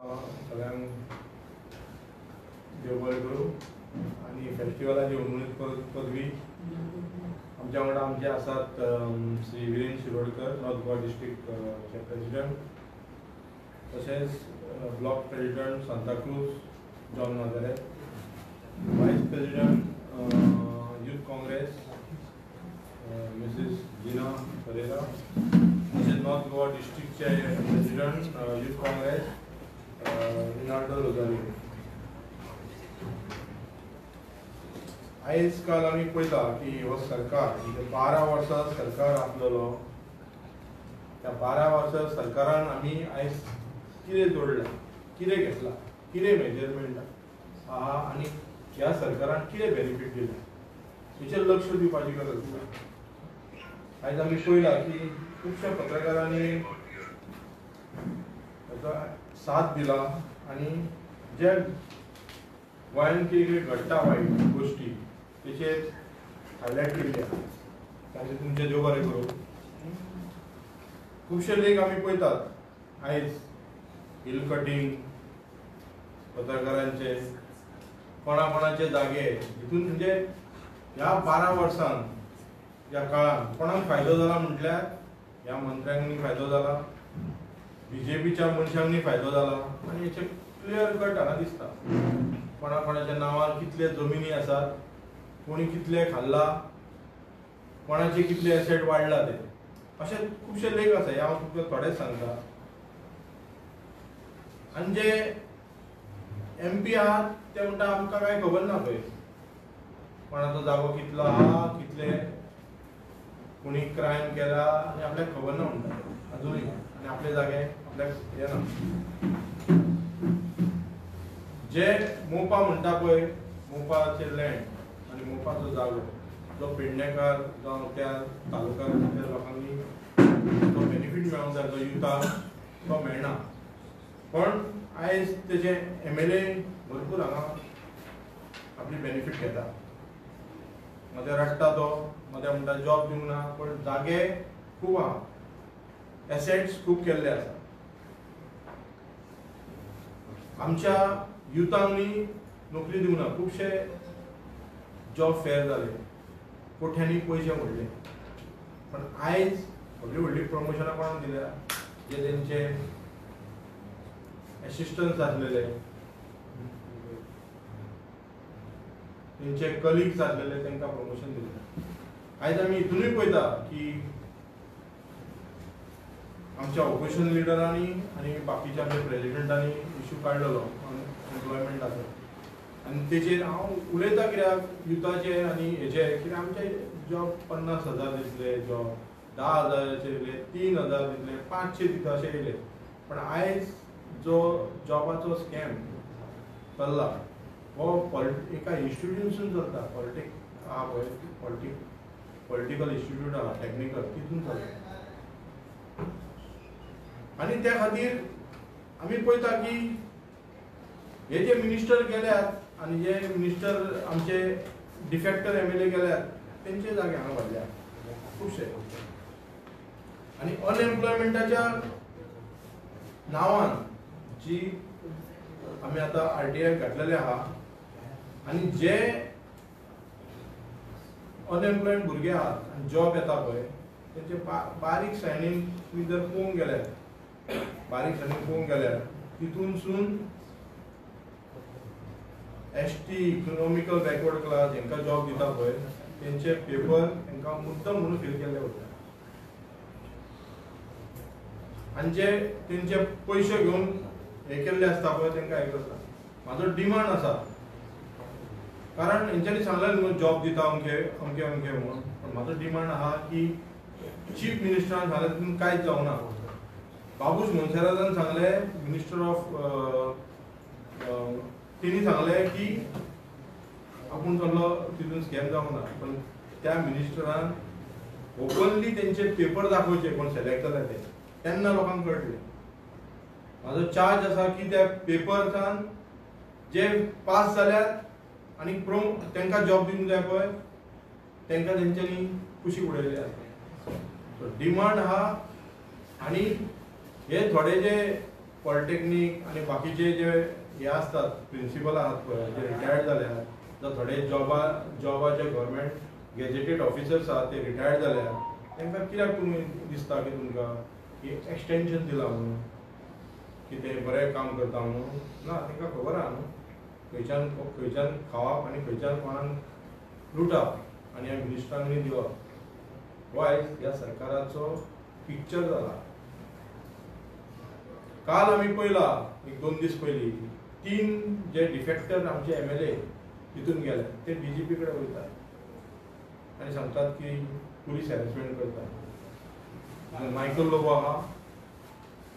सगळ्यांक देव बरें करूं आनी फेस्टिवलाची उर्मित पदवी आमच्या वांगडा आमचे आसात श्री वीरेंद्र शिरोडकर नॉर्थ गोवा डिस्ट्रिक्टचे प्रेसिडेंट, तशेंच block president Santa Cruz John Nazareth, vice president youth Congress Mrs Jina Pereira, तशेंच नॉर्थ गोवा डिस्ट्रिक्टचे प्रेसिडेंट यूथ काँग्रेस रिनाल्डो रोजारियो. आयज काल आमी पळयता की हो सरकार 12 वर्सां सरकार आपलो त्या 12 वर्सां सरकारान आमी आयज कितें जोडलां, कितें घेतलां, कितें मेजरमेंट आहा आनी ह्या सरकारान कितें बेनिफीट दिलां हेचेर लक्ष दिवपाची गरज आसा. आयज आमी पळयलां की खुबश्या पत्रकारांनी साथ दिला आनी जे गोंयांत कितें घडटा वायट गोश्टी तेचेर हायलायट केल्ले ताचे तुमचे देव बरें करूं. खुबशे लेख आमी पळयतात आयज हिल कटींग पत्रकारांचे कोणाचे जागे हितून म्हणजे ह्या 12 वर्सांत ह्या काळान कोणाक फायदो जाला म्हटल्यार ह्या मंत्र्यांनी फायदो जाला, बीजेपीच्या मनशांनी फायदो जाला आनी हेचे क्लियर कट हांगा दिसता. कोणाच्या नांवार कितले जमिनी आसात, कोणी कितले खाल्ला, कोणाचे कितले एसेट वाडला ते अशे खुबशे लेख आसा. हे हांव तुमकां थोडेच सांगता. आनी जे MP आहात ते म्हणटा आमकां कांय खबर ना पळय कोणाचो जागो कितलो आहा, कितले कोणी क्रायम केला आनी आपल्याक खबर ना म्हणटा अजुनूय, आनी आपले जागे आपल्याक हे ना. जे मोपा म्हणटा पळय मोपाचे लँड आनी मोपाचो जागो जो पेडणेकार जावं त्या तालुक्यांतल्या लोकांनी तो बेनिफीट मेळोंक जाय, जो युथाक तो मेळना. पण आयज तेजे MLA भरपूर हांगा आपली बेनिफीट घेता. मदें रडटा तो, मदें म्हणटा जॉब दिवंक ना, पण जागे खूब आहा, एसेट्स खूब केल्ले आसा. आमच्या युथांनी नोकरी दिवंक ना, खुबशे जॉब फेअर जाले, कोट्यांनी पयशे मोडले, पण आयज व्हडली प्रमोशनां कोणाक दिल्या, जे तेंचे एसिस्टंट्स आसलेले, तेंचे कलिग्स आसलेले तांकां प्रमोशन दिलें. आयज आमी हितूनय पळयता की आमच्या ऑपोजिशन लिडरांनी आनी बाकीच्या आमच्या प्रेसिडेंटांनी इश्यू काडलेलो एम्प्लॉयमेंटाचो, आनी तेचेर हांव उलयता कित्याक युथाचे आनी हेचे कित्याक आमचे जॉब 50,000 दितले, जॉब 10,000चे दिले, 3,000 दितले, 500 दिता अशे येयले. पण आयज जो जॉबाचो स्कॅम चल्ला हो एका इन्स्टिट्यूटसून चलता. आहा पळय पॉलिटिकल इन्स्टिट्यूट आहा टॅक्निकल, तितून चलता. आनी त्या खातीर आमी पळयता की हे जे मिनिस्टर गेल्यात आनी जे मिनिस्टर आमचे डिफेक्टर MLA गेल्यात तेंचे जागे हांगा भरल्या खुबशे. आनी अनएम्प्लॉयमेंटाच्या नांवान जी आमी आतां RTI घातलेले आहा आनी जे अनएम्प्लॉयड भुरगे आहात आनी जॉब येता पळय तेंचे बारीकसाणेन तुमी जर पळोवंक गेल्यार तितूनसून ST इकॉनॉमिकल बॅकवर्ड क्लास हांकां जॉब दिता पळय तेंचे पेपर हांकां मुद्दम म्हणून फिल केल्ले वता. आनी जे तेंचे पयशे घेवन हे केल्ले आसता पळय तांकां हे करता. म्हाजो डिमांड आसा, कारण हेंच्यांनी सांगलें न्हू जॉब दिता अमके म्हणून, पण म्हाजो डिमांड आहा की चीफ मिनिस्टरान सांगलें तितून कांयच जावंक ना. बाबूश मोन्सेरातान सांगलें मिनिस्टर ऑफ तेणी सांगलें की आपूण चल्लो तितून स्कॅम जावंक ना, पण त्या मिनिस्टरान ओपनली तेंचे पेपर दाखोवचे कोण सिलेक्ट जाले ते तेन्ना लोकांक कळटलें. म्हाजो चार्ज आसा की त्या पेपर्सान जे पास जाल्यात आनी तांकां जॉब दिवंक जाय पळय तांकां तेंच्यांनी कुशीक उडयले आसा. डिमांड आहा आनी हे थोडे जे पॉलिटेक्निक आणि बाकीचे जे हे असतात प्रिन्सिपल आहात पळय जे रिटायर्ड झाले आहात जावं थोडे जॉबाचे गव्हर्मेंट गॅजेटेड ऑफिसर्स आहात ते रिटायर्ड जाले आहात तांकां कित्याक तुमी दिसता की तुमकां की एक्सटेंशन दिला म्हणून की ते बरें काम करता म्हणून ना तांकां खबर आहा न्हू खंयच्यान खावप आनी खंयच्यान कोणाक लुटप आनी ह्या मिनिस्टरांनी दिवप हो आयज ह्या सरकाराचो पिक्चर जाला. काल आमी पळयला एक 2 दीस पयलीं 3 जे डिफेक्टर आमचे MLA तितून गेले ते DGP कडेन वयतात आनी सांगतात की पुलीस हॅरेसमेंट करता. मायकल लोबो आहा,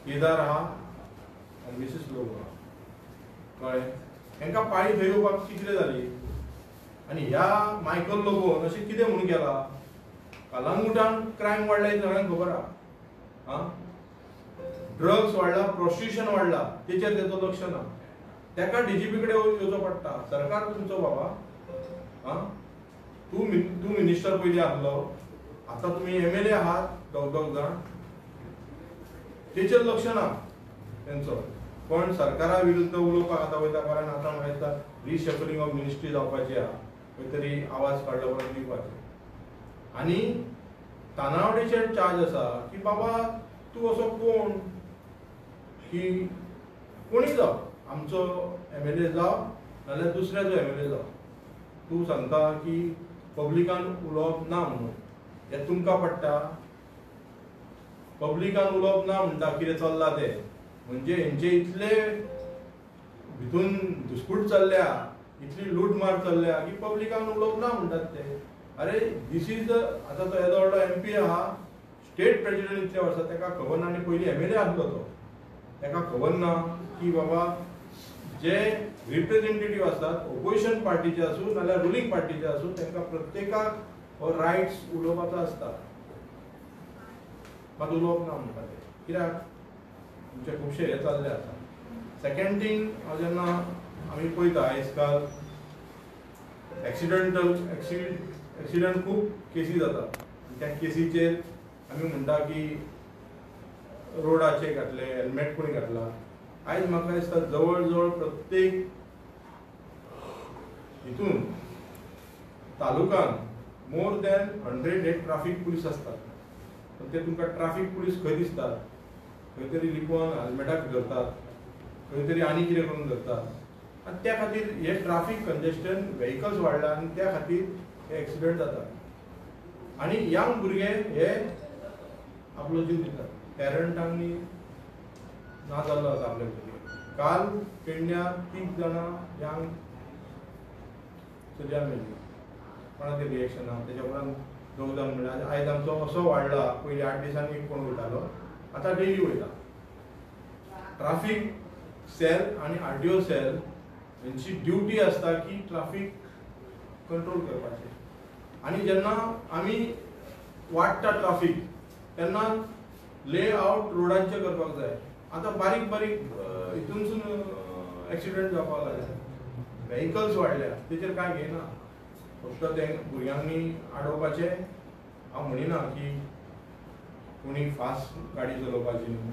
केदार आहा आनी मिसेस लोबो आहा कळ्ळें. तांकां पाळी थंय येवपाक कितें जाली आनी ह्या मायकल लोबोन अशें कितें म्हणून केलां कलांगुटान क्रायम वाडला हें सगळ्यांक खबर आहा. ड्रग्स वाडला, प्रोस्टिट्यूशन वाडला तेचेर तेचो लक्ष ना. ताका DGP कडेन येवचो पडटा. सरकार तुमचो बाबा तूं मिनिस्टर पयलीं आसलो आतां तुमी MLA आहात 2 जाण तेचेर लक्ष ना तेंचो. पण सरकारा विरुद्ध उलोवपाक आतां वयता कारण आतां म्हाका दिसता रिशफलिंग ऑफ मिनिस्ट्री जावपाची आहा खंय तरी आवाज काडलो परत दिवपाचे आनी तानावडेचेर चार्ज आसा की बाबा तूं असो कोण की कोणी जाव आमचो MLA जाव नाल्यार दुसऱ्याचो MLA जाव तूं सांगता की पब्लिकान उलोवप ना म्हणून हें तुमकां पडटा. पब्लिकान उलोवप ना म्हणटा कितें चल्लां तें म्हणजे हेंचे इतले भितून धुसपूट चल्ल्या इतली लूटमार चल्ल्या की पब्लिकान उलोवप ना म्हणटात ते. अरे दीस इज द आतां तो येदो व्हडलो MP आहा स्टेट प्रेसिडेंट इतल्या वर्सां ताका खबर ना आनी पयलीं MLA आसलो तो ताका खबर ना की बाबा जे रिप्रेझेंटेटिव्ह असतात ऑपोजिशन पार्टीचे आसूं नाल्यार रुलींग पार्टीचे आसूं तांकां प्रत्येकाक हो रायट्स उलोवपाचो आसता मात उलोवप ना म्हणटा ते कित्याक तुमचे खुबशे हे चल्ले आसा. सेकंड थिंग हांव जेन्ना आमी पळयता आयज काल एक्सिडंट खूब केसी जातात त्या केसीचेर आमी म्हणटा की रोडाचे घातले हेल्मेट कोणी घातला. आयज म्हाका दिसता जवळ जवळ प्रत्येक हितून तालुकान मोर दॅन 100 हे ट्राफीक पुलीस असतात. पण ते तुमकां ट्राफीक पुलीस खंय दिसतात खंय तरी लिपोवन हेल्मेटाक धरतात खंय तरी आनी कितें करून धरतात आनी त्या खातीर हे ट्राफीक कंजेस्टन व्हेकल्स वाडला आनी त्या खातीर हे एक्सिडंट जातात आनी यंग भुरगे हे आपलो जीव दितात. पेरंटांनी ना जाल्लो आसा आपले भुरगे. काल पेडण्या 3 जाणां यंग चलयां मेल्लीं कोणाचें रिएक्शन आहा तेच्या उपरांत 2 जाण म्हणल्यार आयज आमचो असो वाडला पयलीं 8 दिसांनी एक कोण वयतालो आतां डेली वयता. ट्राफीक सेल आनी RTO सेल हेंची ड्युटी आसता की ट्राफीक कंट्रोल करपाचें आनी जेन्ना आमी वाडटा ट्राफीक तेन्ना लेआउट रोडांचे करपाक जाय. आतां बारीक बारीक हितूनसून एक्सिडंट जावपाक लागले व्हेकल्स वाडल्या तेचेर कांय घेयना फक्त ते भुरग्यांनी आडोवपाचें. हांव म्हणिना की कोणी फास्ट गाडी चलोवपाची न्हू.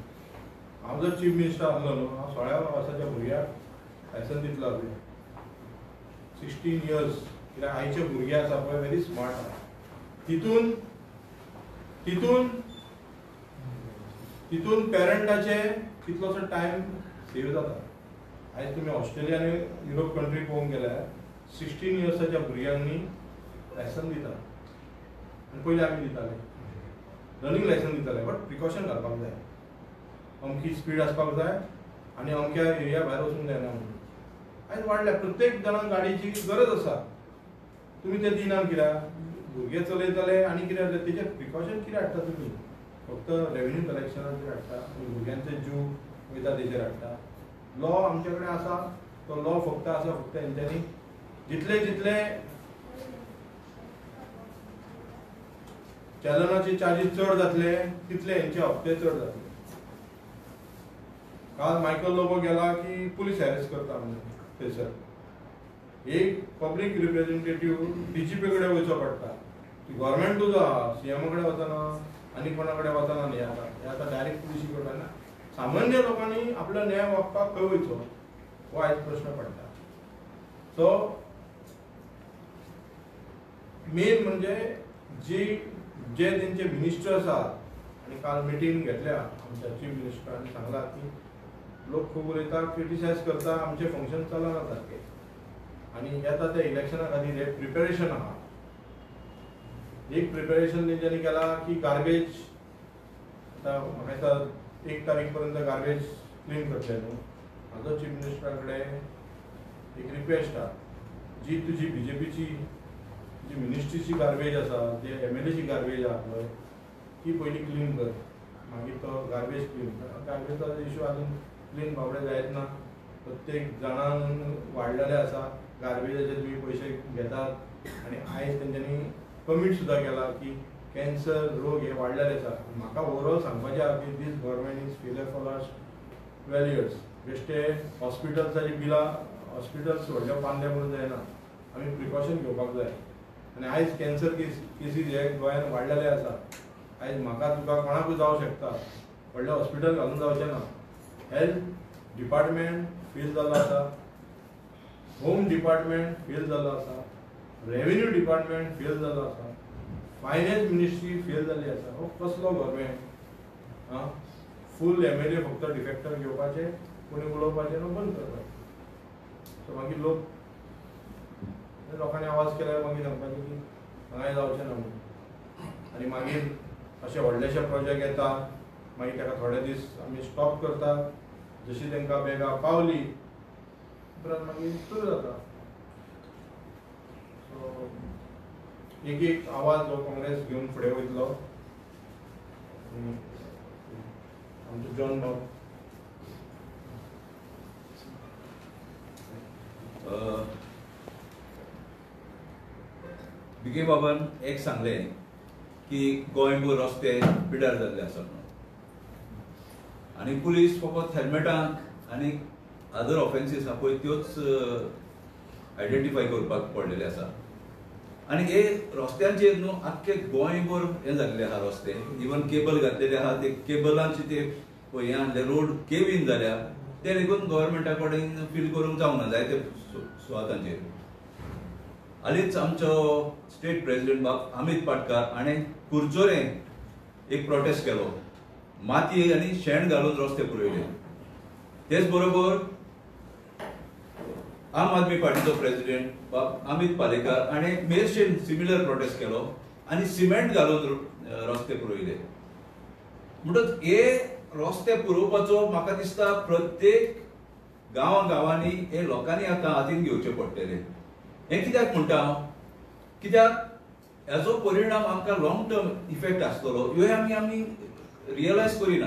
हांव जर चीफ मिनिस्टर आसलो न्हू हांव 16 वर्साच्या भुरग्याक लायसन दितलो आसलें 16 इयर्स कित्याक आयचे भुरगे आसा पळय व्हेरी स्मार्ट आहा तितून तितून तितून पेरंटाचे कितलोसो टायम सेव जाता. आयज तुमी ऑस्ट्रेलिया आनी युरोप कंट्री पळोवंक गेल्यार 16 इयर्साच्या भुरग्यांनी लायसन दिता आनी पयलीं आमी दिताले लर्निंग लायसन दिताले बट प्रिकॉशन घालपाक जाय. अमकी स्पीड आसपाक जाय आनी अमक्या एरिया भायर वचूंक जायना म्हणून. आयज वाडल्या प्रत्येक जाणांक गाडयेची गरज आसा तुमी ते दिनात कित्याक भुरगे चलयतले आनी कितें जालें तेचेर प्रिकॉशन कितें हाडटा तुमी फक्त रेव्हेन्यू कलेक्शनाचेर हाडटा आनी भुरग्यांचे जीव वयता तेचेर हाडटा. लॉ आमचे कडेन आसा तो लॉ फक्त आसा फक्त हेंच्यांनी जितले जितले चलनाचे चार्जीस चड जातले तितले हेंचे हप्ते चड जातले. काल मायकल लोबो गेला की पुलीस हॅरेस करता म्हणून थंयसर एक पब्लीक रिप्रेझेंटेटिव्ह DGP कडेन वयचो पडटा. गव्हर्मेंट तुजो आहा CM कडेन वचना आनी कोणा कडेन वचना न्ही. आतां डायरेक्ट पुलिशी कडेन सामान्य लोकांनी आपलो न्याय मागपाक खंय वयचो हो आयज प्रश्न पडटा. सो मेन म्हणजे जे तेंचे मिनिस्टर्स आहात आनी काल मिटींग घेतल्या आमच्या चीफ मिनिस्टरान सांगला की लोक खूब उलयता क्रिटिसायज करता आमचे फंक्शन चलना सारके आनी येता ते इलेक्शना खातीर हे प्रिपेरेशन आहा. एक प्रिपेरेशन तेंच्यांनी केला की गार्बेज आतां म्हाका दिसता 1 तारीख पर्यंत गार्बेज क्लीन करतले न्हू. म्हाजो चीफ मिनिस्टरा कडेन एक रिक्वेस्ट आहा जी तुजी बीजेपीची जी मिनिस्ट्रीची गार्बेज आसा जे MLAची गार्बेज आहा पळय ती पयलीं क्लीन कर मागीर तो गार्बेज क्लीन कर. गार्बेजचो इशू आजून क्लीन बाबडे जायत ना. प्रत्येक जाणांक वाडलेले आसा गार्बेजाचे तुमी पयशे घेतात आनी आयज तेंच्यांनी कमीट सुद्दां केला की कॅन्सर रोग हे वाडलेले आसा. म्हाका ओवरऑल सांगपाचें आहा की this government is failure for last 12 years. बेश्टे हॉस्पिटल्साची बिलां हॉस्पिटल्स व्हडले बांदले म्हणून जायना. आमी प्रिकॉशन घेवपाक जाय आनी आयज कॅन्सर केसीस हे गोंयांत वाडलेले आसा. आयज म्हाका तुका कोणाकूय जावं शकता. व्हडले हॉस्पिटल घालून जावचें ना. हेल्थ डिपार्टमेंट फेल जाल्लो आसा. होम डिपार्टमेंट फेल जाल्लो आसा. रेव्हेन्यू डिपार्टमेंट फेल जाल्लो आसा. फायनान्स मिनिस्ट्री फेल जाल्ली आसा. हो कसलो गव्हर्मेंट? फूल MLA फक्त डिफेक्टर घेवपाचे कोणी उलोवपाचें न्हू बंद करपाचें. सो मागीर लोकांनी आवाज केल्यार मागीर सांगपाचें की हांगाय जावचें ना म्हणून आनी मागीर अशे व्हडलेशे प्रोजेक्ट येता मागीर ताका थोडे दीस आमी स्टॉप करतात. जशी तांकां बेगा पावली उपरांत मागीर सुरू जाता. सो एक आवाज हो काँग्रेस घेवन फुडें वयतलो. आमचो जॉन बाब बिगे बाबान एक सांगलें की गोंयभर रस्ते पिड्यार जाल्ले आसा म्हणून आनी पुलीस फकत हेल्मेटांक आनी अदर ऑफेन्सीस आहा पळय त्योच आयडेंटिफाय करपाक पडलेले आसा. आनी हे रस्त्यांचेर न्हू आख्खे गोंयभर हे जाल्ले आहा रस्ते. इवन केबल घातलेले आहा ते केबलांचे ते हे आहले रोड केवीन जाल्या ते देखून गव्हर्मेंटा कडेन फील करूंक जावना जायते सुवातांचेर. हालींच आमचो स्टेट प्रेसिडेंट बाब अमित पाटकार हाणें कुरचोरे एक प्रोटेस्ट केलो. माती आनी शेण घालून रस्ते पुरयले. तेच बरोबर आम आदमी पार्टीचो प्रेसिडेंट बाब अमित पालेकार हाणें मेरशेन सिमिलर प्रोटेस्ट केलो आनी सिमेंट घालून रस्ते पुरयले. म्हणटच हे रस्ते पुरोवपाचो म्हाका दिसता प्रत्येक गांवांनी हे लोकांनी आतां हातीन घेवचे पडटले. हें कित्याक म्हणटा हांव? कित्याक हेजो परिणाम आमकां लॉंग टर्म इफेक्ट आसतलो ह्यो आमी रियलायज करिना.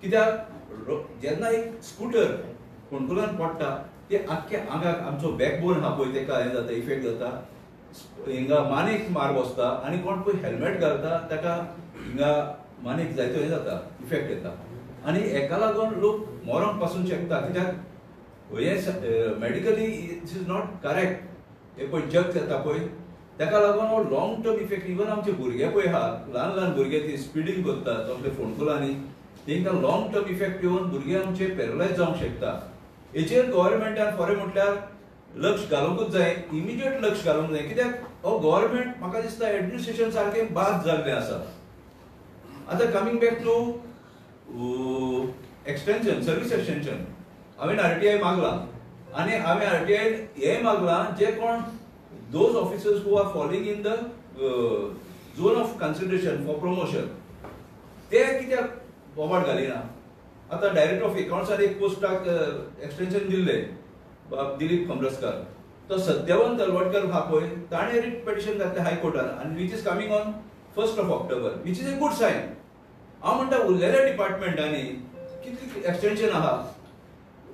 कित्याक जेन्ना एक स्कूटर फोंडकुलान पडटा ते आख्खे आंगाक आमचो बॅकबोन आहा पळय तेका हें जाता इफेक्ट जाता. हिंगा मानेक मार बसता आनी कोण पळय हेल्मेट घालता ताका हिंगा मानेक जायतो हें जाता इफेक्ट येता आनी हेका लागून लोक मरोंक पासून शकता. कित्याक हे medically it is not correct. हे पळय जग जाता पळय ताका लागून हो लॉंग टर्म इफेक्ट इवन आमचे भुरगे पळय आहा ल्हान भुरगे ती स्पिडींग करतात आपले फोंडकुलांनी तांकां लॉंग टर्म इफेक्ट येवन भुरगे आमचे पॅरलायज जावंक शकता. हेचेर गव्हर्मेंटान खरें म्हटल्यार लक्ष घालूंकूच जाय. इमिजिएट लक्ष घालूंक जाय. कित्याक हो गव्हर्मेंट म्हाका दिसता एडमिनिस्ट्रेशन सारकें बाद जाल्लें आसा. आतां coming back to extension service extension हांवें RTI मागला आनी हांवें RTI हें मागलां जे कोण those officers who are falling in the zone of consideration for promotion ते कित्याक बोवाड घालिना. आतां डायरेक्टर ऑफ अकाउंट्सान एक पोस्टाक एक्सटेंशन दिल्लें दिलीप खमरसकार. तो सत्यवान तलवडकर आहा पळय ताणें रिट पिटिशन घातलें हायकोर्टान आनी which is coming on 1st of October which is a good sign. हांव म्हणटा उरलेल्या डिपार्टमेंटांनी कितली एक्सटेंशन आहा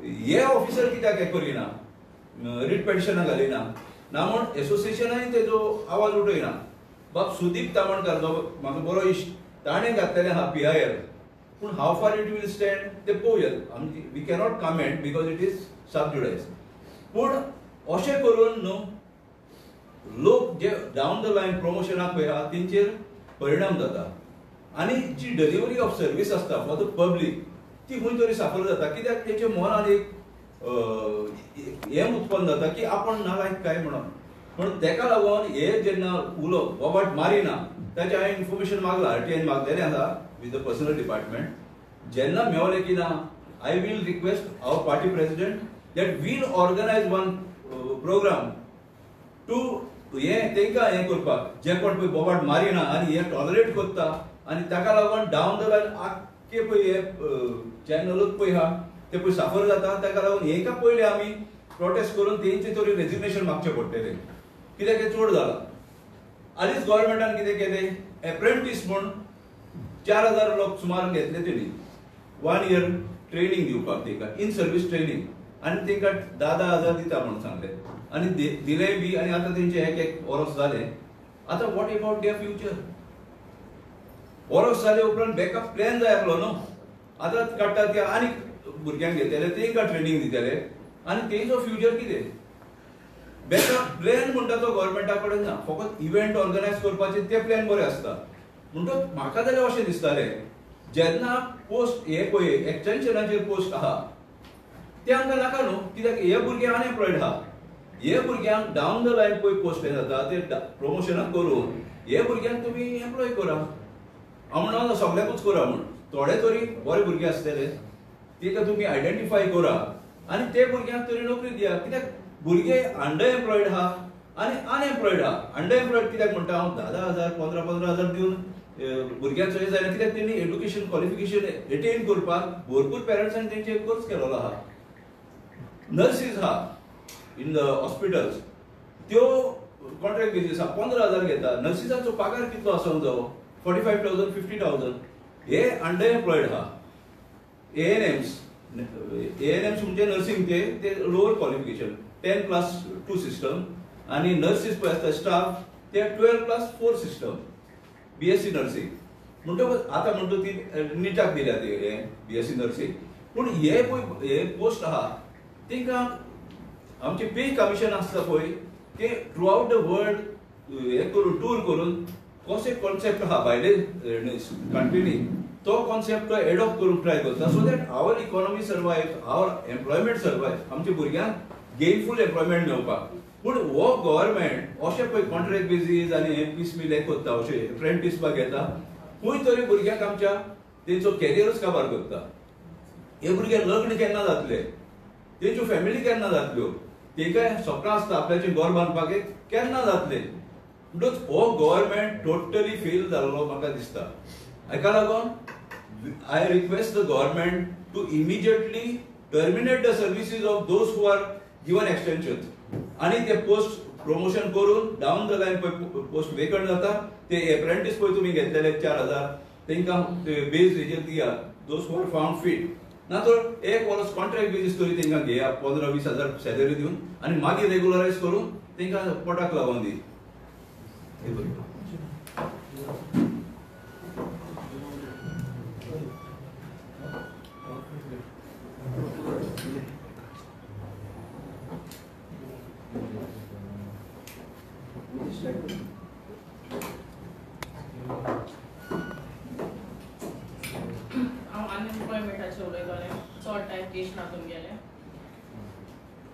हे ऑफिसर कित्याक हें करिना रिट पिटिशनां घालिना ना म्हूण एसोसिएशनांय तेजो आवाज उठयना. बाब सुदीप तामणकार जो म्हाका बरो इश्ट ताणें घातलेलें आहा PIL पूण हाव फार इट वील स्टँड ते पळोवया. We cannot comment because it is sub judice. पूण अशें करून न्हू लोक जे डावन द लायन प्रमोशनाक पळय आहा तेंचेर परिणाम जाता. आनी जी डिलिव्हरी ऑफ सर्वीस आसता फॉर द पब्लीक ती खंय तरी सफर जाता कित्याक तेचे मनात एक हें उत्पन्न जाता की आपण नालायक काय म्हणून तेका लागून हे जेन्ना उलो बोबाट मारिना ताचे हांवें इन्फॉर्मेशन मागला RTI मागलेलें आसा विथ द पर्सनल डिपार्टमेंट जेन्ना मेवलें की ना I will request our party president that we'll organize one program to तेंका हें करपाक जे कोण पळय बोबाट मारिना आनी हें टॉलरेट करता आनी ताका लागून डावन द लायन आख्खे पळय हे चॅनलूच पळय आहा ते पळय सफर जाता ताका लागून हेका पयलीं आमी प्रोटेस्ट करून तेंचे तरी रेजिग्नेशन मागचें पडटलें कित्याक हें चड जालां आदींच गोव्हर्मेंटान कितें केलें एप्रेंटीस म्हूण 4000 लोक सुमार घेतले तेणी 1 year ट्रेनिंग दिवपाक तेका इन सर्वीस ट्रेनिंग आनी तेंका 10,000 दिता म्हणून सांगलें आनी दिले बी आनी आतां तेंचे एक वर्स जालें आतां वॉट अबाउट देयर फ्युचर वर्स जाले उपरांत बॅकअप प्लॅन जाय आसलो न्हू आतां काडटा ते आनी भुरग्यांक घेतले तेंका ट्रेनिंग दितले आनी तेंचो फ्युचर कितें बॅकअप प्लॅन म्हणटा तो गोव्हर्मेंटा कडेन ना फकत इव्हेंट ऑर्गनायज करपाचे ते प्लॅन बरे आसता म्हणटच म्हाका जाल्यार अशें दिसतालें जेन्ना पोस्ट हे पळय एक्सटेंशनाचेर पोस्ट आहा ते आमकां नाका न्हू कित्याक हे भुरगे अनएम्प्लॉयड आहा हे भुरग्यांक डावन द लायन पळय पोस्ट हे जाता ते प्रमोशनाक करून हे भुरग्यांक तुमी एम्प्लॉय करा हांव म्हणना सगळ्याकूच करा म्हूण थोडे तरी बरे भुरगे आसतले तेका तुमी आयडेंटिफाय करा आनी ते भुरग्यांक तरी नोकरी दिया कित्याक भुरगे अंडर एम्प्लॉयड आहा आनी अनएम्प्लॉयड आहा अंडर एम्प्लॉयड कित्याक म्हणटा हांव 10,000 15,000 दिवन भुरग्यांक चोय जायना कित्याक तेणी एड्युकेशन क्वॉलिफिकेशन एटेन करपाक भरपूर पेरंट्सांनी तेंचे कोर्स केलेलो आहा नर्सीस आहा इन द हॉस्पिटल्स त्यो कॉन्ट्रॅक्ट बेजीस आहा 15,000 घेता नर्सिसांचो पगार कितलो आसूंक जावो 45,000 50,000 हे अंडर एम्प्लॉयड आहा ANMs म्हणजे नर्सिंग ते लोअर क्वॉलिफिकेशन 10+2 सिस्टम आणि नर्सिस पळय आसता स्टाफ ते 12+4 सिस्टम BSc नर्सिंग म्हणटकच आता म्हणतो ती निटाक दिल्या ते BSc नर्सिंग पूण हे पोस्ट आहा तेंका आमचे पे कमिशन आसता पळय ते थ्रू आउट द वर्ल्ड हे करून टूर करून कसो कॉन्सेप्ट आहा भायले कंट्रीनी तो कॉन्सेप्ट एडॉप्ट करून ट्राय करता so that our economy survive our employment survive आमच्या भुरग्यांक गेनफूल एम्प्लॉयमेंट मेळपाक पूण हो गव्हर्मेंट अशें पळय कॉन्ट्रॅक्ट बेजीस आनी पीस मिल करता अशें एप्रेंटीस बा घेता खंय तरी भुरग्यांक आमच्या तेंचो कॅरियरच काबार करता हे भुरगे लग्न केन्ना जातले तेंच्यो फॅमिली केन्ना जातल्यो तेंकाय सपनां आसता आपल्याचें घर बांदपाक केन्ना जातलें म्हणटच हो गव्हर्मेंट टोटली फेल जाल्लो म्हाका दिसता हाका लागून I request the government to immediately terminate the services of those who are given extension आणि ते पोस्ट प्रमोशन करून down the line post vacant जाता ते एप्रेंटिस पळय तुमी घेतलेले 4,000 तेंकां बेज हेजेर दिया those who are found fit ना तर एक वर्स कॉन्ट्रॅक्ट बेजीस तरी तेंकां घेया 15-20,000 सॅलरी दिवन आनी मागीर रेग्युलरायज करून तेंकां पोटाक लागून दी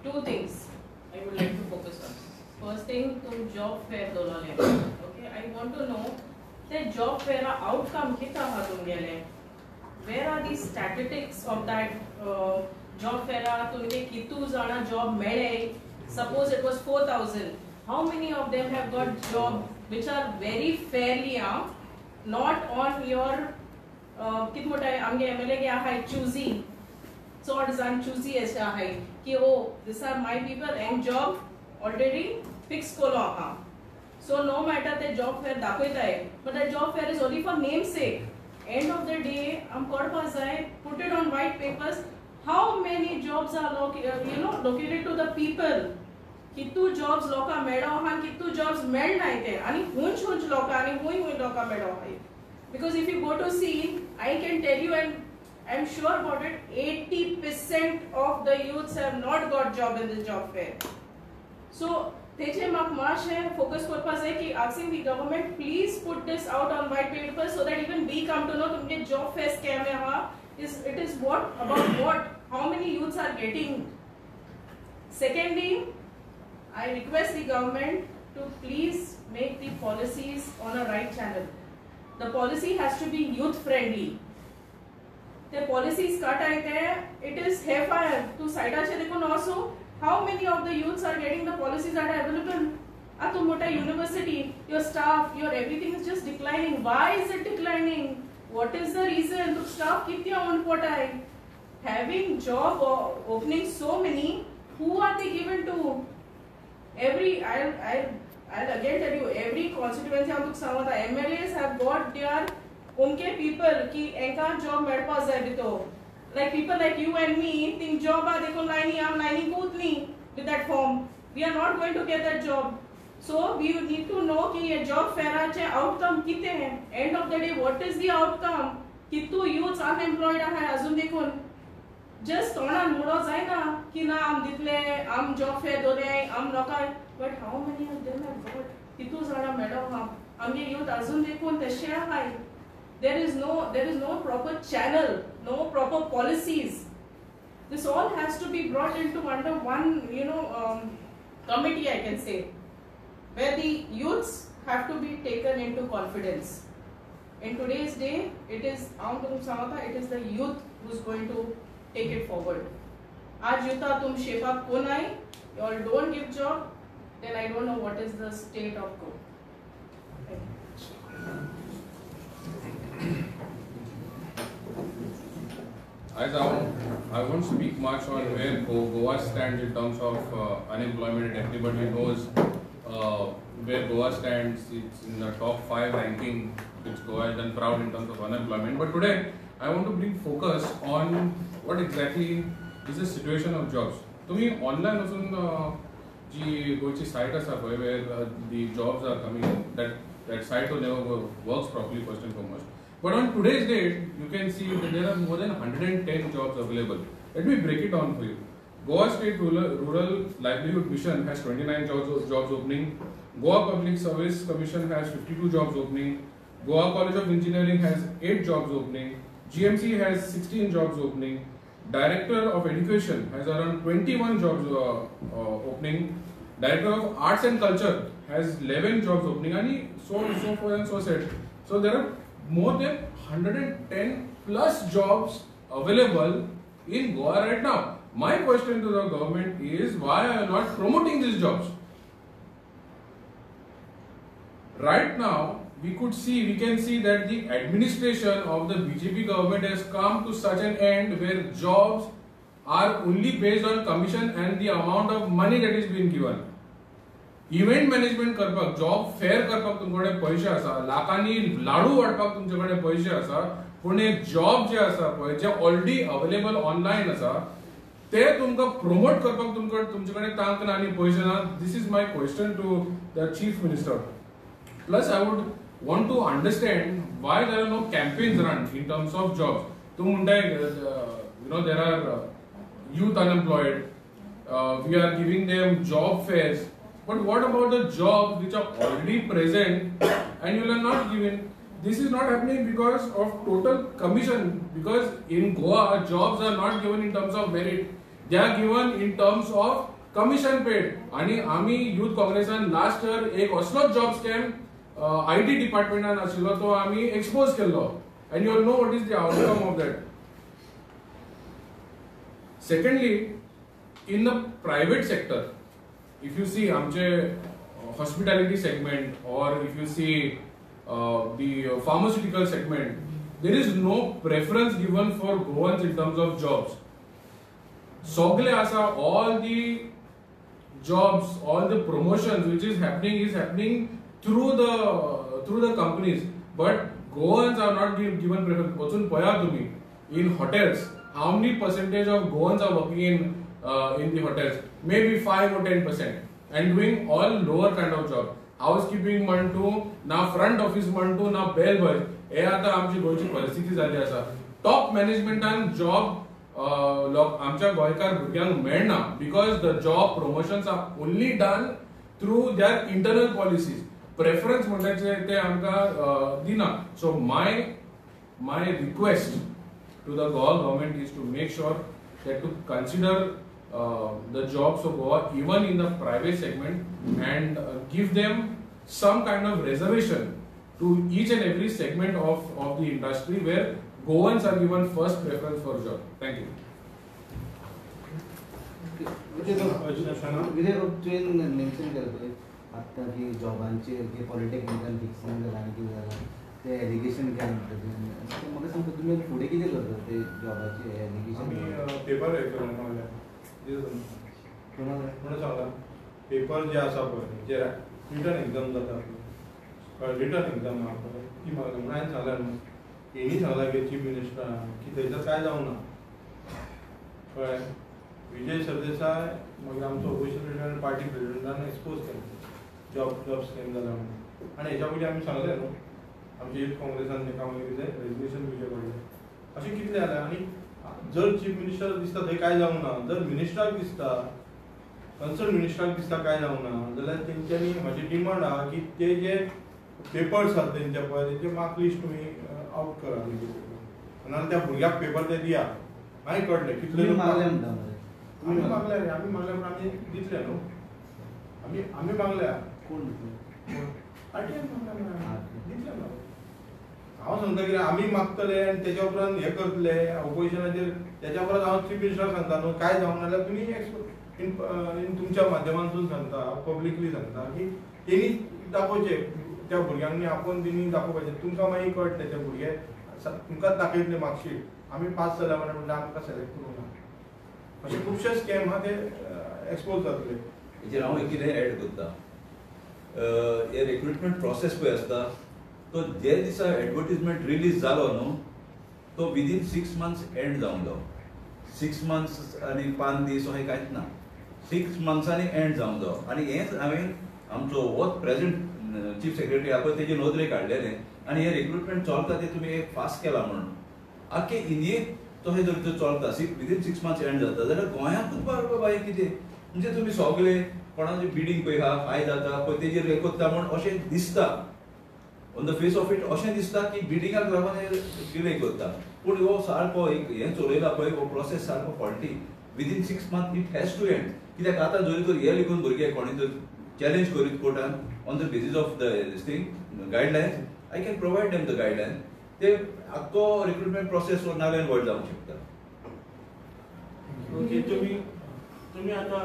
Two things I would like to focus on. First thing, तुम job fair दोलोले. Okay, I want to know that job fair outcome कितना हा तुम गेले? Where are the statistics of that job fair? तुमके कितू जाना job मेळे? Suppose it was 4,000. How many of them have got job which are very fairly not on your कित मोठा आमगे MLA के आहे choosy. So what is choosy as है कि oh these are my people and job already fixed कोलो हा so no matter the job fair दाखवता है but the job fair is only for namesake end of the day हम करपा जाय put it on white papers how many jobs are located to the people कितू jobs लोका मेळो हा कितू jobs मेळ नाही ते आणि हुंच लोका आणि हुई लोका मेळो आहे because if you go to see I can tell you and I'm sure about it 80% of the youths have not got job in this job fair so तेचे माक माशे focus करपा जाय की asking the government please put this out on white paper so that even we come to know Tumke job fair scam हा it is what about what? How many youths are getting? Secondly, I request the government to please make the policies on a right channel. The policy has to be youth friendly. The policies cut it is haywire to side also. How many of the youths are getting the policies that are available? At Mota University, your staff, your everything is just declining. Why is it declining? What is the reason? The staff kitya on potai. Having job openings so many, who are they given to? I'll again tell you, every constituency हम some of the MLAs have got their उनके people कि Enka job मेरे pass है भी तो like people like you and me think job आ देखो लाइनी हम लाइनी कूदनी with that form we are not going to get that job. So we would need to know कि ये job fair चे outcome कितने हैं. End of the day, what is the outcome? कितु youths unemployed है अजून देखो. Just तोड़ा मुड़ा जाए ना कि ना हम दिखले हम job fair दो रहे हम नौकर. But how many of them have got? कितु ज़रा मैडम हम ये youth अजून देखो तश्या है. There is no proper channel, no proper policies. This all has to be brought into under one, committee, I can say, where the youths have to be taken into confidence. In today's day, it is the youth who's going to take it forward. Aaj yuta tum shape up ko nahi, you all don't give job, then I don't know what is the state of go. I won't speak much on where Goa stands in terms of unemployment. Everybody knows where Goa stands. It's in the top 5 ranking, which Goa has done proud in terms of unemployment. But today, I want to bring focus on what exactly is the situation of jobs. To me, online also, जी गोची site असा where the jobs are coming in, that site never works properly first and foremost. But on today's date, you can see that there are more than 110 jobs available. Let me break it down for you. Goa State Rural Livelihood Mission has 29 jobs opening. Goa Public Service Commission has 52 jobs opening. Goa College of Engineering has 8 jobs opening. GMC has 16 jobs opening. Director of Education has around 21 jobs opening. Director of Arts and Culture has 11 jobs opening. And so forth and so said. So there are more than 110 plus jobs available in Goa right now. My question to the government is, why are you not promoting these jobs? Right now, we can see that the administration of the BJP government has come to such an end where jobs are only based on commission and the amount of money that is being given. Event management करपाक job fair करपाक तुमकडे पैसे आसा लाखांनी लाडू वाटपाक तुमचे पैसे आसा पण एक जॉब जे आसा पळय जे ऑलरेडी अवेलेबल ऑनलायन आसा ते तुमकां प्रमोट करपाक तुमचे कडेन तांक ना आनी पैसे ना. This is my question to the chief minister. Plus I would want to understand why there are no campaigns run in terms of job. तूं म्हणटाय there are youth unemployed, we are giving them job fairs. But what about the jobs which are already present and you are not given? This is not happening because of total commission. Because in Goa, jobs are not given in terms of merit. They are given in terms of commission paid. आणि आम्ही Youth Congress'an last year एक असलो job scam IT departmentan आशिल्लो तो आम्ही expose केल्लो. And you all know what is the outcome of that. Secondly, in the private sector, if you see आमचे hospitality segment or if you see the pharmaceutical segment, there is no preference given for Goans in terms of jobs. Sogle asa, all the jobs, all the promotions which is happening through the companies, but Goans are not given preference. Pochun poya tumi in hotels, how many percentage of Goans are working in the hotels? Maybe 5 or 10%, and doing all lower kind of job. Housekeeping म्हणतो ना, front office म्हणतो ना, bell boy. हे आता आमची गोयची परिस्थिती झाली असा. टॉप मॅनेजमेंटान जॉब आमच्या गोयकार भुरग्यांक मेळना because the job promotions are only done through their internal policies. Preference म्हणल्याचे ते आमका दिना. So my request to the Goa government is to make sure that to consider the jobs of Goa even in the private segment and give them some kind of reservation to each and every segment of the industry where Goans are given first preference for job. Thank you. Vijay mention करतोय आता की जॉबांचे जे polytechnical fixing झाला आणि कितें जालां ते allegation काय म्हणटा ते म्हाका सांगता तुमी फुडें कितें करता ते जॉबाचे एलिगेशन पेपर हे करून मागल्या म्हणून सांगला पेपर जे आसा पळय जे रिटर्न एग्जाम जाता रिटर्न एग्जाम आहा पळय ती म्हाका म्हणून हांवें सांगलें न्हू हेणी सांगला की चीफ मिनिस्टरान की थंयसर काय जावं ना कळ्ळें विजय सरदेसाय मागीर आमचो ऑपोजिशन लिडर पार्टी प्रेसिडेंटान एक्सपोज केलो जॉब स्कॅम जाला म्हणून आनी हेच्या पयलीं आमी सांगलें न्हू आमच्या युथ काँग्रेसान तेका मागीर कितें रेजल्युशन दिवचें पडलें अशें कितलें जालें आनी जर चीफ मिनिस्टर दिसता थंय काय जावं ना जर मिनिस्टराक दिसता कन्सर्न मिनिस्टराक दिसता काय जावं ना जाल्यार तेंच्यांनी म्हाजी डिमांड आहा की ते जे पेपर्स आसात तेंचे पळय तेंचे मार्क लिस्ट तुमी आउट करा नाजाल्यार त्या भुरग्याक पेपर ते दिया मागीर कळटलें कितले मागले म्हणटा आमी मागल्या पण आमी दितले न्हू आमी मागल्या कोण आरटीआय मागल्या दितले न्हू हांव सांगता कितें आमी मागतले आनी तेच्या उपरांत हे करतले ऑपोजिशनाचेर तेच्या उपरांत हांव चीफ मिनिस्टराक सांगता न्हू काय जावं नाल्यार तुमी तुमच्या माध्यमांतून सांगता पब्लिकली सांगता की तेणी दाखोवचें त्या भुरग्यांनी आपूण तेणी दाखोवपाचें तुमकां मागीर कळटलें ते भुरगे तुमकांच दाखयतले मार्कशीट आमी पास जाल्या म्हणटा आमकां सिलेक्ट करूंक ना अशे खुबशे स्कॅम आहा ते एक्सपोज जातले हेजेर हांव कितें एड करता हे रिक्रुटमेंट प्रोसेस पळय आसता तो जे दिसा एडवर्टिजमेंट रिलीज जालो न्हू तो विदीन 6 months एंड जावंक जायो 6 months आनी 5 दीस अशें कांयच ना 6 monthsनी एंड जावंक जायो आनी हेंच हांवें आमचो हो प्रेझेंट चीफ सेक्रेटरी आहा पळय तेजे नोंदणी काडलेलें आनी हे रिक्रुटमेंट चलता ते तुमी फास्ट केला म्हणून आख्खे इंडियेक तशें जर तर चलता विदीन 6 months एंड जाता जाल्यार गोंयांतूच बाबा हे कितें म्हणजे तुमी सगळे कोणाचें बिडींग पळय आहा काय जाता पळय तेजेर हे करता म्हण अशें दिसता on the face of it अशें दिसता की बिडिंगाक लागून हे डिले करता पूण हो सारको एक हें चलयला पळय हो प्रोसेस सारको faulty within 6 months it has to end कित्याक आतां जरी तर हे लिखून भुरगे कोणी जर चॅलेंज करीत कोर्टान on the basis of the this thing guidelines I can provide them the guideline ते आख्खो रिक्रुटमेंट प्रोसेस नाल्यान व्हड जावंक शकता ओके तुम्ही आता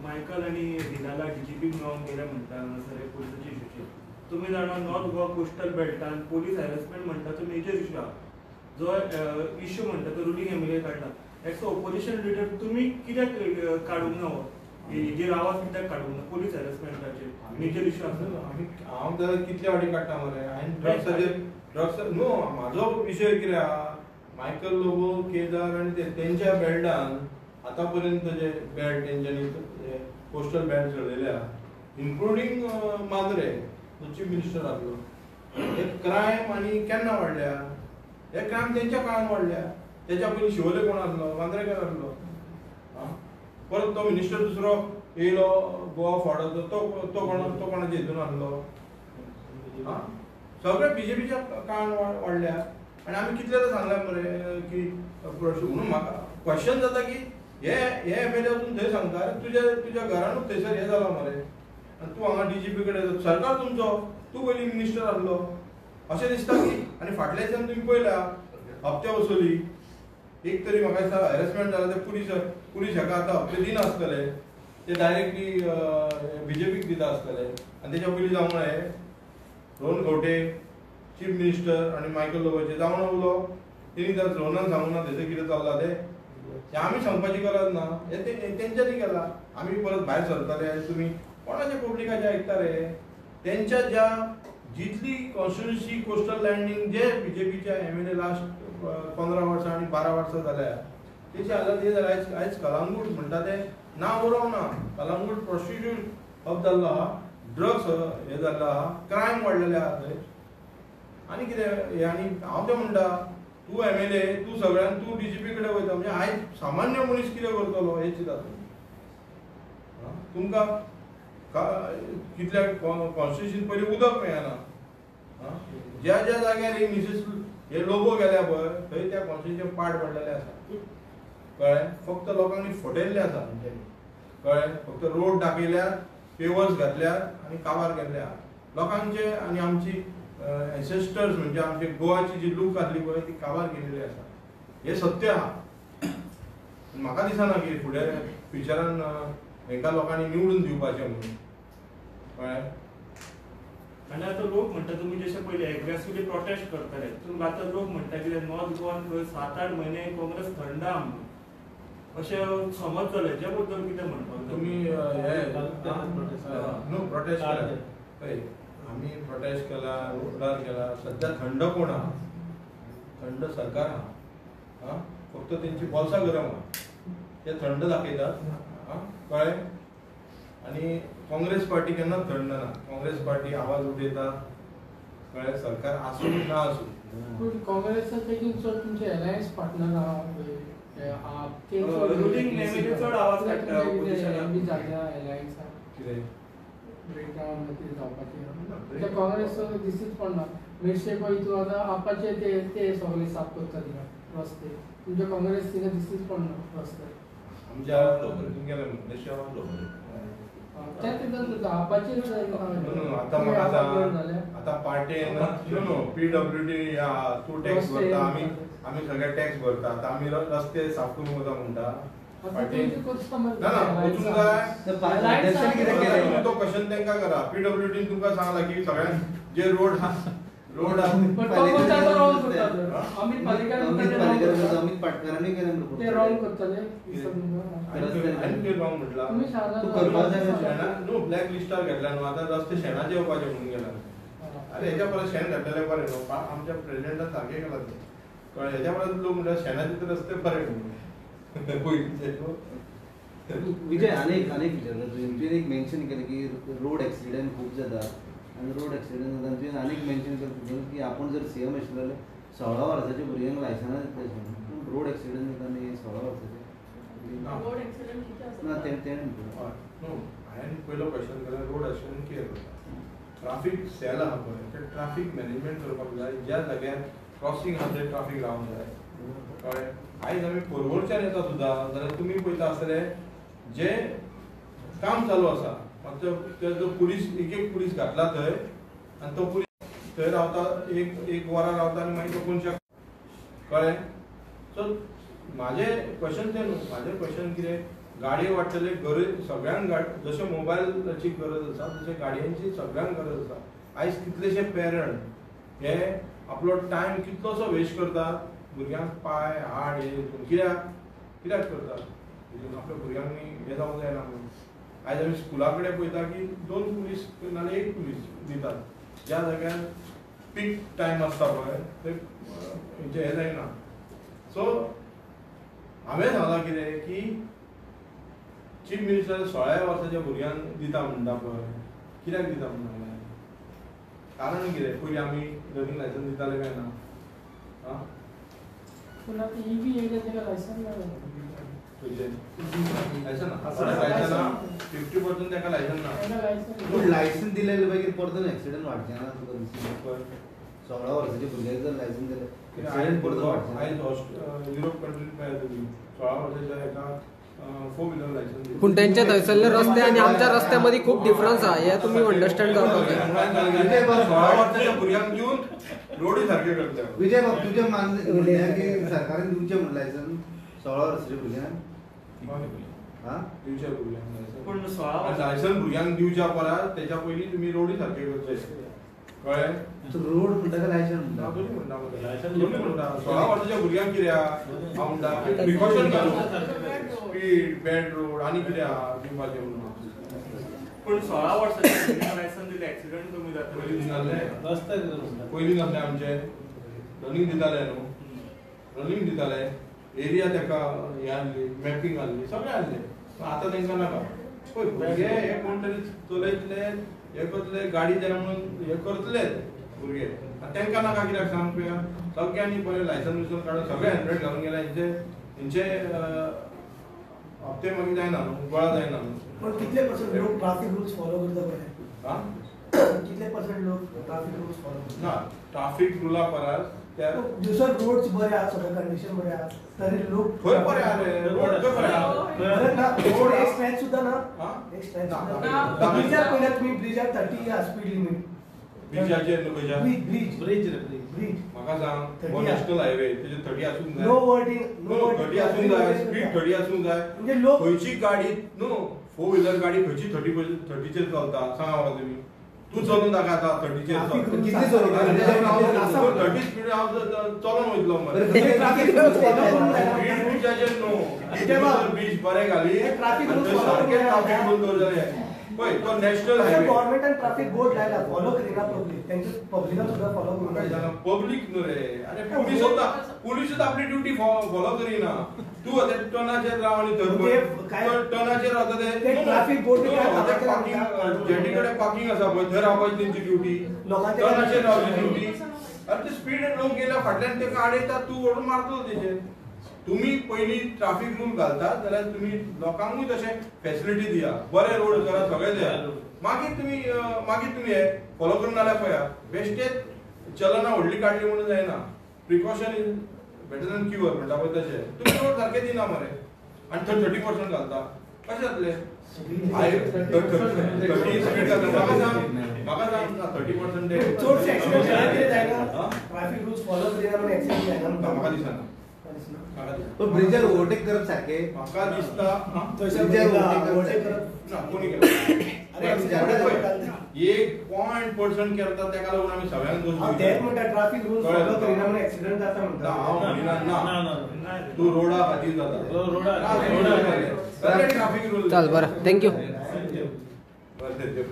मायकल आणि हिनाला डीजीपी मेळोन गेले म्हणटा हांगासर पुलिसाची इश्यूचेर तुम्ही जाणा नॉर्थ गोवा कोस्टल बेल्टान पोलीस हॅरेसमेंट म्हणटा तो मेजर इश्यू आहा जो इश्यू म्हणटा तो रुलींग एमएलए काडला एक्स ऑपोजिशन लिडर तुम्ही कित्याक काडूंक ना हेजेर आवाज कित्याक काडूंक ना पोलीस हॅरेसमेंटाचेर मेजर इश्यू आसा हांव जाल्यार कितले फावटी काडटा मरे हांवें ड्रग्स न्हू म्हाजो विशय कितें आहा मायकल लोबो केदार आनी तेंच्या बेल्टान आतां पर्यंत जे बेल्ट तेंच्यांनी पोस्टल बेल्ट चडयले आहा इन्क्लुडींग मांद्रे तो चीफ मिनिस्टर आसलो हे क्रायम आनी केन्ना वाडल्या हे क्रायम तेंच्या काळान वाडल्या तेच्या पयलीं शिवोले कोण आसलो मांद्रेकार आसलो परत तो मिनिस्टर दुसरो येयलो गोवा फोडो तो कोणाच्या हितून आसलो सगळे बीजेपीच्या काळान वाडल्या आनी आमी कितलें सांगलें मरे की म्हणून म्हाका क्वेश्चन जाता की हे एमएलए वचून थंय सांगता तुज्या घरानूच थंयसर हें जालां मरे आनी तूं हांगा डीजीपी कडेन सरकार तुमचो तूं पयलीं मिनिस्टर आसलो अशें दिसता की आनी फाटल्या दिसान तुमी पळयल्या हप्ते वसुली एक तरी म्हाका दिसता हॅरेसमेंट जाला ते पुलीस हेका आतां हप्ते दिनासतले ते डायरेक्टली बीजेपीक दिता आसतले आनी तेच्या पयलीं जावं हे रोहन खंवटे चीफ मिनिस्टर आनी मायकल लोबोचे जावं उलो तेणी त्या रोहनान सांगूं ना थंयसर कितें चल्लां तें आमी सांगपाची गरज ना हे तेंच्यांनी केलां आमी परत भायर सरतले तुमी कोणाच्या पब्लिकाचे आयकताले तेंच्या ज्या जितली कॉन्स्टिट्युन्सी कोस्टल लँडींग जे बीजेपीच्या एमएलए लास्ट 15 वर्सां आनी 12 वर्सां जाल्या तेचे हालत हे जाल्यार आयज कलंगूट म्हणटा ते नांव बरोवं ना कलंगूट प्रॉस्टिट्यूट हब जाल्लो आहा ड्रग्स हे जाल्लो आहा क्रायम वाडलेले आहा थंय आनी कितें हे आनी हांव तें म्हणटा तूं एमएलए तूं सगळ्यान तूं डीजीपी कडेन वयता म्हणजे आयज सामान्य मनीस कितें करतलो हें चिंता तुमकां कितल्या कॉन्स्टिट्युशन पयलीं उदक मेळना ज्या जाग्यार ही मिसेस हे लोगो गेल्या पळय थंय त्या कॉन्स्टिट्युन्सीचे पार्ट पडलेले आसा कळ्ळें फक्त लोकांनी फटयल्ले आसा कळ्ळें फक्त रोड दाखयल्यात पेवर्स घातल्यात आनी काबार केल्ले आहा लोकांचे आनी आमची एन्सेस्टर्स म्हणजे आमची गोवाची जी लूक आसली पळय ती काबार केलेली आसा हे सत्य आहा म्हाका दिसना की फुडें फ्युचरान हेंकां लोकांनी निवडून दिवपाचें म्हणून कळ्ळें आणि आता लोक म्हणतात तुम्ही जसे पहिले एग्रेसिव्हली प्रोटेस्ट करताले तुम्ही आता लोक म्हणतात की नॉर्थ गोवान 7-8 महिने काँग्रेस थंड आहा म्हणून अशें समज जालें जे बद्दल कितें म्हणपाक तुम्ही नो प्रोटेस्ट केला पळय आमी प्रोटेस्ट केला रोडार केला सध्या थंड कोण आहा थंड सरकार आहा फक्त तेंची बोल्सां गरम आहा ते थंड दाखयतात कळ्ळें आनी काँग्रेस पार्टी केन्ना थंड ना काँग्रेस पार्टी आवाज उठयता कळ्ळें सरकार आसूं ना आसूं पूण काँग्रेसाचे चड तुमचे अलायन्स पार्टनर आहा रुलींग नेहमी चड आवाज काडटा एमपी जाल्या अलायन्सा कितें ब्रेकडावन कितें जावपाचें काँग्रेस दिसूच पडना मेडशे पळय तूं आतां आपाचे ते सगळे साफ करता थिंगा रस्ते तुमच्या काँग्रेस थिंगा दिसूच पडना रस्ते आमच्या गेले देशा आता पार्टेन PWD तू टॅक्स भरता आम्ही सगळे टॅक्स भरता आता आम्ही रस्ते साफ करून वता म्हणटा तो क्वेश्चन तांकां करा PWD तुमकां सांगला की सगळ्यांक जे रोड अमित पाटकरांनी केलें ब्लॅक लिस्टार घेतल्या न्हू आतां रस्ते शेणाचे येवपाचे म्हणून गेला अरे हेच्या परस शेण घातलेले बरें न्हू आमच्या प्रेसिडेंटान सारकें केला ते कळ्ळें हेच्या परस लोक म्हणटा शेणाचे रस्ते बरे म्हणून विजय अनेक विचारलं तुवें एक मेन्शन केलें की रोड एक्सिडेंट खूब जाता आनी रोड एक्सिडेंट जाता तुवें अनेक मेन्शन केलें की आपूण जर सीएम आशिल्लो जाल्यार 16 वर्साच्या भुरग्यांक लायसन्स दितले पूण रोड एक्सिडेंट जाता आनी 16 वर्साचे रोड एक्सिडेंट किती आसा ना तें नो हांवें पयलो क्वेश्चन केला रोड एक्सिडेंट कितें करता ट्राफीक सेल आहा पळय ते ट्राफीक मॅनेजमेंट करपाक जाय ज्या जाग्यार क्रॉसींग आहा थंय ट्राफीक रावंक जाय कळ्ळें आयज आमी फोरवडच्यान येता सुद्दां जाल्यार तुमी पळयता आसतले जे काम चालू आसा तो पुलीस एक पुलीस घातला थंय आनी तो पुलीस थंय रावता एक वरां रावता आनी मागीर तो कोणशाक कळ्ळें सो म्हाजें क्वेश्चन तें न्हू म्हाजें क्वेश्चन कितें गाडयो वाडटले गरज सगळ्यांक जशें मोबायलाची गरज आसा तशें गाडयांची सगळ्यांक गरज आसा आयज कितलेशे पेरंट हे आपलो टायम कितलोसो वेस्ट करतात भुरग्यांक पाय हाड हे कित्याक करतात आपल्या भुरग्यांनी हे जावंक जायना म्हणून आयज आमी स्कुला कडेन पळयता की 2 पुलीस नाल्यार 1 पुलीस दितात ज्या जाग्यार पीक टायम आसता पळय थंय हेंचें हें जायना सो हांवें सांगलां कितें की चीफ मिनिस्टर 16 वर्साच्या भुरग्यांक दिता म्हणटा पळय कित्याक दिता म्हणटा कारण कितें पयलीं आमी लर्निंग लायसन्स दिताले काय ना पूण आतां EV येयले तेका लायसन्स मेळ्ळा लायसन 50% ताका लायसन ना पूण लायसन दिलेले मागीर परतून एक्सिडेंट वाडचें ना तुका दिसता 16 वर्साच्या भुरग्याक जर लायसन दिलें एक्सिडेंट परतून वाडचें आयज युरोप कंट्रीन पळय तुमी 16 वर्साच्या एका 4 व्हिलर लायसन पूण तेंचे थंयसरले रस्ते आनी आमच्या रस्त्या मदीं खूब डिफरन्स आहा हे तुमी अंडरस्टँड करपाक जाय 16 वर्साच्या भुरग्यांक दिवन रोडी सारके करता विजय बाब तुजें म्हणणें की सरकारान दिवचें म्हण लायसन 16 वर्साच्या भुरग्यांक दिवच्या भुरग्यांक पूण 16 लायसन भुरग्यांक दिवच्या परस तेच्या पयलीं तुमी रोडी सारके करचे कळ्ळें रोड म्हणटा काय लायसन म्हणटा दोनी म्हणटा 16 वर्साच्या भुरग्यांक कितें आहा म्हणटा प्रिकॉशन घालून स्पीड बॅड रोड आनी कितें आहा दिवपाचें म्हणून पूण 16 वर्साच्या लायसन दिले एक्सिडेंट कमी जाता पयलीं नासलें आमचें रनिंग दिताले न्हू रनिंग दिताले एरिया ताका हे आहली मॅपींग आहली सगळें आहलें आतां तांकां नाका पळय भुरगे हे कोण तरी चलयतले हे करतले गाडी जाय म्हणून हे करतले भुरगे तांकां नाका कित्याक सांग पळया सगळ्यांनी बरें लायसन बिसन काडून सगळे 100 घालून गेल्या हेंचे हप्ते मागीर जायना न्हू गोळा जायना न्हू पण कितले पर्सेंट लोक ट्रॅफिक रूल्स फॉलो करता पळय हां कितले पर्सेंट लोक ट्रॅफिक रूल्स फॉलो करता ना ट्रॅफिक रुला परस त्या दिवसात रोड्स बरे आहात, सगळं कंडिशन बरे आहात, तरी लोक खंय बरे आहा रे रोड खंय बरे आहा बरे ना, रोड एक स्ट्रेच सुद्धा ना, हा? एक स्ट्रेच ना, सुद्धा ना. ना. ब्रिजार पयल्या तुम्ही ब्रिजार 30 या स्पीड लिमिट ब्रिजाचेर न्हू खंयच्या ब्रिज म्हाका सांग 30 हो नॅशनल हायवे तेजे 30 आसूंक जाय नो वर्डिंग नो 30 आसूंक जाय स्पीड 30 आसूंक जाय म्हणजे लोक खंयची गाडी नो 4 व्हिलर गाडी खंयची 30 चेर चलता सांगा म्हाका तुम्ही तू चलोवन दाखय आतां 30 चेर Traffic चल rules कितली चलोवन 30 स्पीड हांव चलोवन वयतलो मरे ट्रॅफिक रूल्स फॉलो करून स्पीड ब्रिजाचेर नो ब्रिज बरे घाली Traffic rules follow सारके करून ट्रॅफिक रूल दवरलेले पळय तो नॅशनल हायवे गव्हर्नमेंटान ट्रॅफिक बोर्ड लायला, फॉलो करिना पब्लिक, त्यांचे पब्लिकान सुद्धा फॉलो करून काय राहिला. झालं पब्लिक न्हू रे अरे पोलीस सुद्धा आपली ड्युटी फॉलो करिना तू आता टनाचेर राव आणि म्हणजे काय- टनाचेर रावता ते traffic board ने काय ते काम पार्किंग केलं? जेटी कडेन पार्किंग आसा पळय थंय रावपाची तेंची ड्युटी लोकांचे टनाचेर रावची ड्युटी अरे ते स्पीड लोक गेल्या फाटल्यान तेका आडयता तू ओडून मारतलो तेचेर तुम्ही पहिली ट्रॅफिक रूल घालता जाल्यार तुम्ही लोकांकूय तशें फॅसिलिटी दिया बरे रोड करा सगळे दिया मागीर तुम्ही हे फॉलो करून जाल्यार पळया बेश्टेच चलना व्हडली काडली म्हणून जायना precaution is better than cure म्हणटा पळय तशें तुमी रोड सारके दिना मरे आनी थंय 30% घालता कशें जातलें 30 स्पीड घालता म्हाका सांग 30% चडशे ऍक्सिडेंट जायना, ट्रॅफिक रूल्स फॉलो करिना म्हणून ऍक्सिडेंट जायना म्हाका दिसना पण ब्रिजार ओव्हरटेक करप सारखे म्हाका दिसता थंयसर overtake करप ना कोणी केलं अरे ऍक्सिडेंट जायना. 1% करता तेका लागून आमी सगळ्यांक दोश हांव तेच म्हणटा, ट्रॅफिक रूल्स कळ्ळें फॉलो तुका? करिना म्हणून ऍक्सिडेंट जाता ना म्हणटा. हांव म्हणिना ना नाही. तू रोडा खातीर जाता रोडा ट्रॅफिक रूल चल बरं थँक्यू बरें